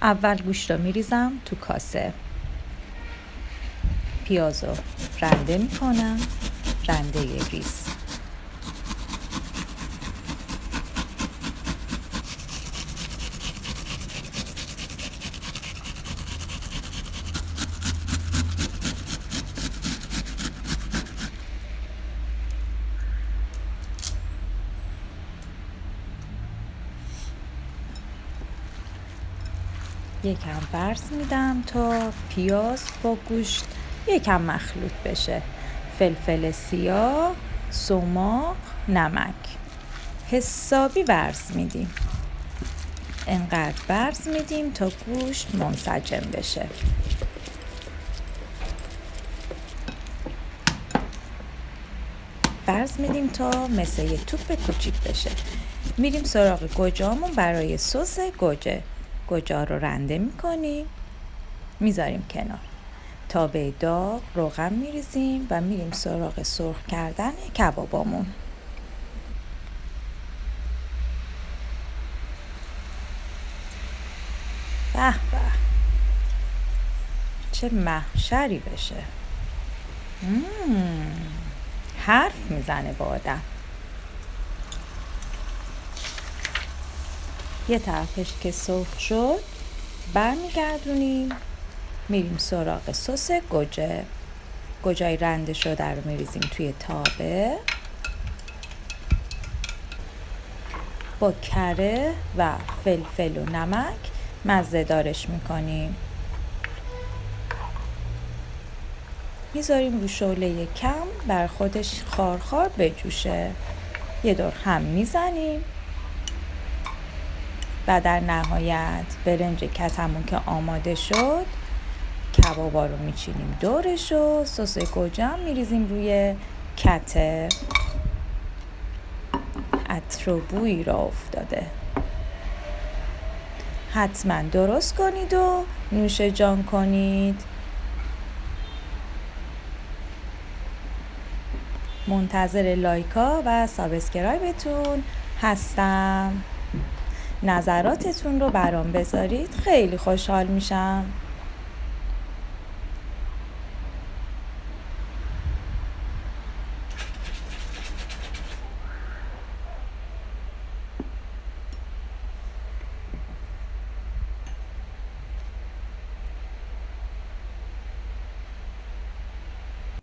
اول گوشت رو میریزم تو کاسه. پیاز رو رنده میکنم، رنده ریز. یکم برز میدم تا پیاز با گوشت یکم مخلوط بشه. فلفل سیاه، سماق، نمک حسابی برز میدیم. انقدر برز میدیم تا گوشت منسجم بشه. برز میدیم تا مثل یه توپ کوچیک بشه. میریم سراغ گوجه‌مون برای سس گوجه. گوجه رو رنده میکنیم، میذاریم کنار. تابه داغ روغن میریزیم و میریم سراغ سرخ کردن کبابامون. به به، چه محشری بشه. حرف میزنه با آدم. یه طرفش که سرخ شد برمیگردونیم، میریم سراغ سس گوجه. گوجه‌ای رنده شده رو میریزیم توی تابه. با کره و فلفل و نمک مزه دارش میکنیم. میذاریم رو شعله کم بر خودش خارخار بجوشه. یه دور هم میزنیم و در نهایت برنج کتمون که آماده شد، کبابا رو میچینیم دورش و سس گوجه هم میریزیم روی کته. عطر و بویی را افتاده. حتما درست کنید و نوش جان کنید. منتظر لایکا و سابسکرایبتون هستم. نظراتتون رو برام بذارید، خیلی خوشحال میشم.